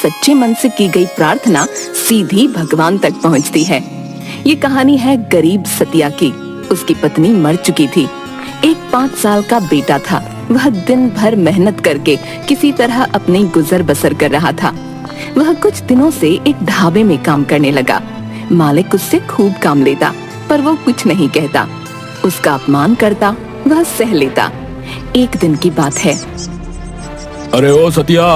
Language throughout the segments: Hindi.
सच्चे मन से की गई प्रार्थना सीधी भगवान तक पहुंचती है। ये कहानी है गरीब सतिया की। उसकी पत्नी मर चुकी थी। एक 5 साल का बेटा था। वह दिन भर मेहनत करके किसी तरह अपनी गुजर बसर कर रहा था। वह कुछ दिनों से एक ढाबे में काम करने लगा। मालिक उससे खूब काम लेता, पर वो कुछ नहीं कहता। उसका अपमान करता, वह सह लेता। एक दिन की बात है। अरे ओ सतिया,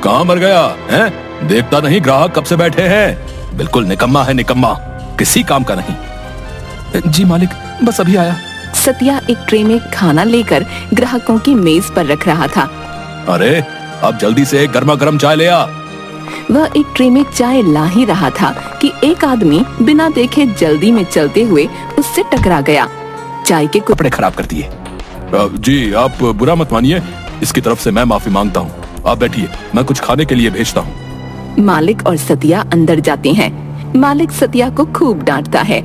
कहाँ मर गया हैं? देखता नहीं ग्राहक कब से बैठे हैं। बिल्कुल निकम्मा है, निकम्मा, किसी काम का नहीं। जी मालिक, बस अभी आया। सतिया एक ट्रे में खाना लेकर ग्राहकों की मेज पर रख रहा था। अरे अब जल्दी से एक गर्मा गर्म चाय ले आ। वह एक ट्रे में चाय ला ही रहा था कि एक आदमी बिना देखे जल्दी में चलते हुए उससे टकरा गया। चाय के कपड़े खराब कर दिए। जी आप बुरा मत मानिए, इसकी तरफ से मैं माफी मांगता हूँ। आप बैठिए, मैं कुछ खाने के लिए भेजता हूँ। मालिक और सतिया अंदर जाते हैं। मालिक सतिया को खूब डांटता है।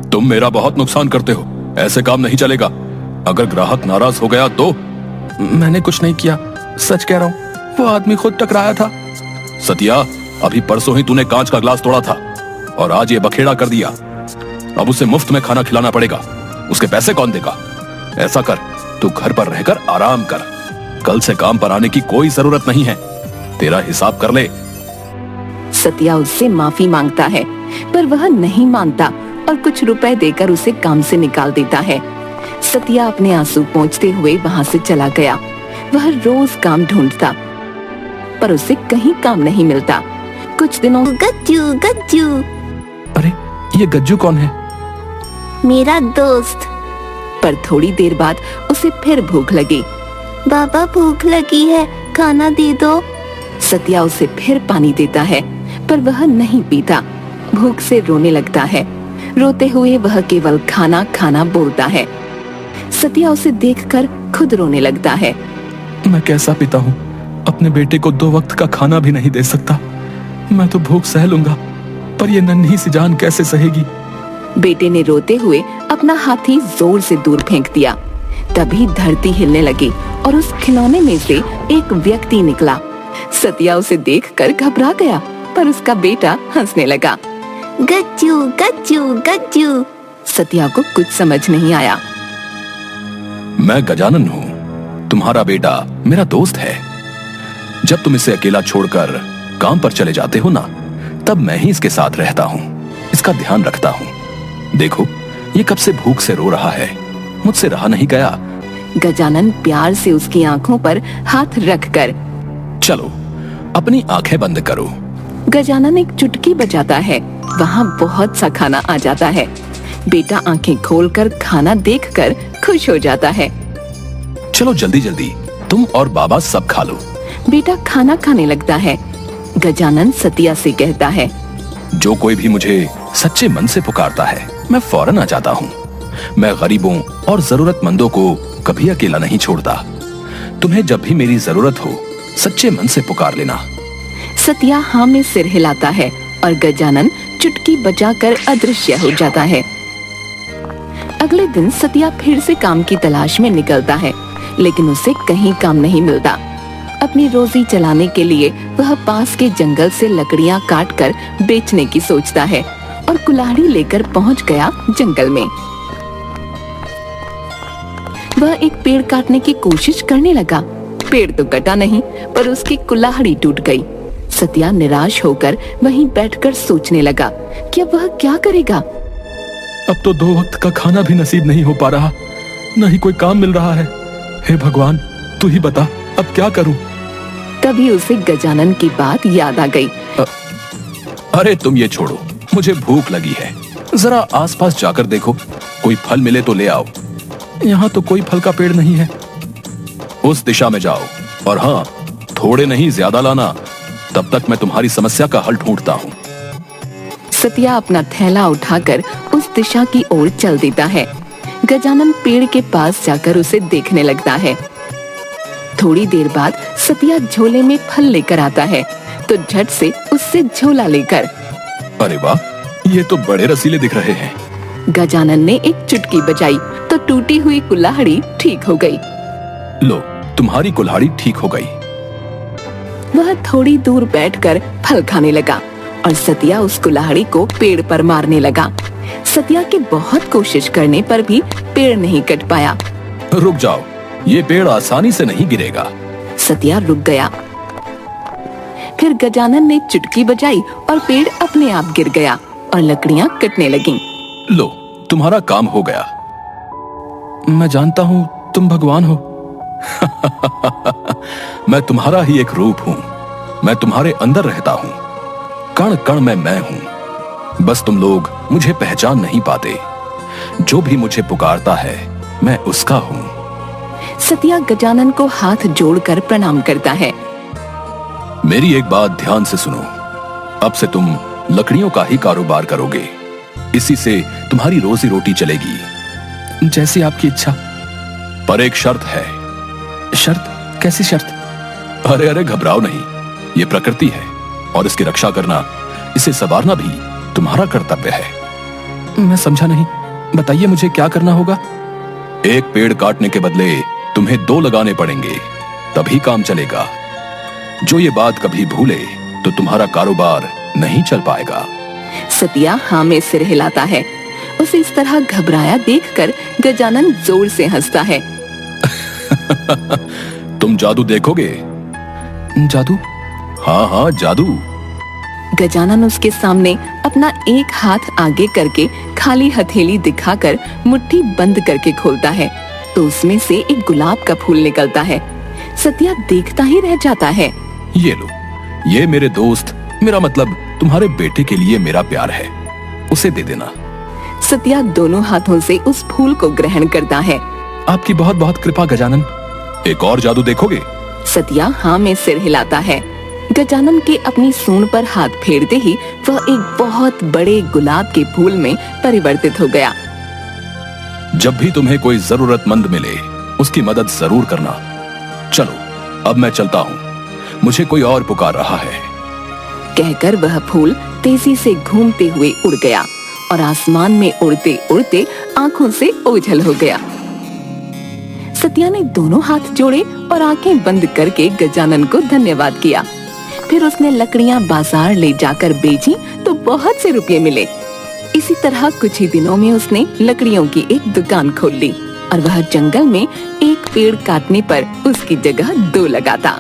तुम मेरा बहुत नुकसान करते हो, ऐसे काम नहीं चलेगा। अगर ग्राहक नाराज हो गया तो? मैंने कुछ नहीं किया, सच कह रहा हूँ, वो आदमी खुद टकराया था। सतिया, अभी परसों ही तूने कांच का ग्लास तोड़ा था और आज ये बखेड़ा कर दिया। अब उसे मुफ्त में खाना खिलाना पड़ेगा। उसके पैसे कौन देगा? ऐसा कर, तू घर पर रहकर आराम कर। कल से काम पर आने की कोई जरूरत नहीं है। तेरा हिसाब कर ले। सतिया उससे माफी मांगता है, पर वह नहीं मानता और कुछ रुपए देकर उसे काम से निकाल देता है। सतिया अपने आंसू पोंछते हुए वहां से चला गया। वह रोज काम ढूंढता, पर उसे कहीं काम नहीं मिलता। कुछ दिनों गज्जू गज्जू। अरे ये गज्जू कौन है? मेरा दोस्त। पर थोड़ी देर बाद उसे फिर भूख लगी। बाबा भूख लगी है, खाना दे दो। सतिया उसे फिर पानी देता है, पर वह नहीं पीता। भूख से रोने लगता है। रोते हुए वह केवल खाना खाना बोलता है। सतिया उसे देखकर खुद रोने लगता है। मैं कैसा पिता हूँ, अपने बेटे को 2 वक्त का खाना भी नहीं दे सकता। मैं तो भूख सह लूंगा, पर ये नन्ही सी जान कैसे सहेगी? बेटे ने रोते हुए अपना हाथी जोर से दूर फेंक दिया। तभी धरती हिलने लगी और उस खिलौने में से एक व्यक्ति निकला। सतिया उसे देखकर घबरा गया, पर उसका बेटा हंसने लगा। गज्जू गज्जू गज्जू। सतिया को कुछ समझ नहीं आया। मैं गजानन हूँ, तुम्हारा बेटा मेरा दोस्त है। जब तुम इसे अकेला छोड़कर काम पर चले जाते हो ना, तब मैं ही इसके साथ रहता हूँ, इसका ध्यान रखता हूँ। देखो, ये कब से भूख से रो रहा है, मुझसे रहा नहीं गया। गजानन प्यार से उसकी आंखों पर हाथ रखकर, चलो अपनी आंखें बंद करो। गजानन एक चुटकी बजाता है। वहाँ बहुत सा खाना आ जाता है। बेटा आंखें खोलकर खाना देखकर खुश हो जाता है। चलो जल्दी जल्दी, तुम और बाबा सब खा लो। बेटा खाना खाने लगता है। गजानन सतिया से कहता है, जो कोई भी मुझे सच्चे मन से पुकारता है, मैं फौरन आ जाता हूँ। मैं गरीबों और जरूरतमंदों को कभी अकेला नहीं छोड़ता। तुम्हें जब भी मेरी जरूरत हो, सच्चे मन से पुकार लेना। सतिया हाँ में सिर हिलाता है और गजानन चुटकी बजाकर अदृश्य हो जाता है। अगले दिन सतिया फिर से काम की तलाश में निकलता है, लेकिन उसे कहीं काम नहीं मिलता। अपनी रोजी चलाने के लिए वह पास के जंगल से लकड़ियां काटकर बेचने की सोचता है और कुल्हाड़ी लेकर पहुंच गया जंगल में। वह एक पेड़ काटने की कोशिश करने लगा। पेड़ तो कटा नहीं, पर उसकी कुल्हाड़ी टूट गई। सतिया निराश होकर वहीं बैठकर सोचने लगा कि अब वह क्या करेगा। अब तो 2 वक्त का खाना भी नसीब नहीं हो पा रहा, न ही कोई काम मिल रहा है। हे भगवान, तू ही बता, अब क्या करूं? तभी उसे गजानन की बात याद आ गई। अरे तुम ये छोड़ो, मुझे भूख लगी है। जरा आसपास जाकर देखो, कोई फल मिले तो ले आओ। यहाँ तो कोई फल का पेड़ नहीं है। उस दिशा में जाओ, और हाँ, थोड़े नहीं ज्यादा लाना। तब तक मैं तुम्हारी समस्या का हल ढूंढता हूँ। सतिया अपना थैला उठाकर उस दिशा की ओर चल देता है। गजानन पेड़ के पास जाकर उसे देखने लगता है। थोड़ी देर बाद सतिया झोले में फल लेकर आता है, तो झट से उससे झोला लेकर, अरे वाह, ये तो बड़े रसीले दिख रहे हैं। गजानन ने एक चुटकी बजाई तो टूटी हुई कुल्हाड़ी ठीक हो गई। लो, तुम्हारी कुल्हाड़ी ठीक हो गई। वह थोड़ी दूर बैठकर फल खाने लगा और सतिया उस कुल्हाड़ी को पेड़ पर मारने लगा। सतिया के बहुत कोशिश करने पर भी पेड़ नहीं कट पाया। रुक जाओ, ये पेड़ आसानी से नहीं गिरेगा। सतिया रुक गया। फिर गजानन ने चुटकी बजाई और पेड़ अपने आप गिर गया और लकड़ियां कटने लगीं। लो, तुम्हारा काम हो गया। मैं जानता हूँ तुम भगवान हो। मैं तुम्हारा ही एक रूप हूँ। मैं तुम्हारे अंदर रहता हूँ। कण कण में मैं हूँ। बस तुम लोग मुझे पहचान नहीं पाते। जो भी मुझे पुकारता है मैं उसका हूँ। सतिया गजानन को हाथ जोड़कर प्रणाम करता है। मेरी एक बात ध्यान से सुनो। अब से तुम लकड़ियों का ही कारोबार करोगे। इसी से तुम्हारी रोजी रोटी चलेगी। जैसी आपकी इच्छा। पर एक शर्त है। शर्त? कैसी शर्त? अरे अरे, घबराओ नहीं। ये प्रकृति है और इसकी रक्षा करना, इसे संवारना भी तुम्हारा कर्तव्य है। मैं समझा नहीं, बताइए मुझे क्या करना होगा। एक पेड़ काटने के बदले तुम्हें 2 लगाने पड़ेंगे, तभी काम चलेगा। जो ये बात कभी भूले तो तुम्हारा कारोबार नहीं चल पाएगा। सतिया हाँ में सिर हिलाता है। उसे इस तरह घबराया देखकर गजानन जोर से हंसता है। तुम जादू देखोगे? जादू? हाँ हाँ, जादू। गजानन उसके सामने अपना एक हाथ आगे करके खाली हथेली दिखाकर मुट्ठी बंद करके खोलता है तो उसमें से एक गुलाब का फूल निकलता है। सतिया देखता ही रह जाता है। ये लो, ये मेरे दोस्त, मेरा मतलब तुम्हारे बेटे के लिए मेरा प्यार है, उसे दे देना। सतिया दोनों हाथों से उस फूल को ग्रहण करता है। आपकी बहुत बहुत कृपा गजानन। एक और जादू देखोगे? सतिया हाँ में सिर हिलाता है। गजानन के अपनी सूंड पर हाथ फेरते ही वह एक बहुत बड़े गुलाब के फूल में परिवर्तित हो गया। जब भी तुम्हें कोई जरूरतमंद मिले उसकी मदद जरूर करना। चलो, अब मैं चलता हूँ, मुझे कोई और पुकार रहा है। कहकर वह फूल तेजी से घूमते हुए उड़ गया और आसमान में उड़ते उड़ते आंखों से ओझल हो गया। सतिया ने दोनों हाथ जोड़े और आंखें बंद करके गजानन को धन्यवाद किया। फिर उसने लकड़ियां बाजार ले जाकर बेची तो बहुत से रुपये मिले। इसी तरह कुछ ही दिनों में उसने लकड़ियों की एक दुकान खोल ली और वह जंगल में एक पेड़ काटने पर उसकी जगह 2 लगाता।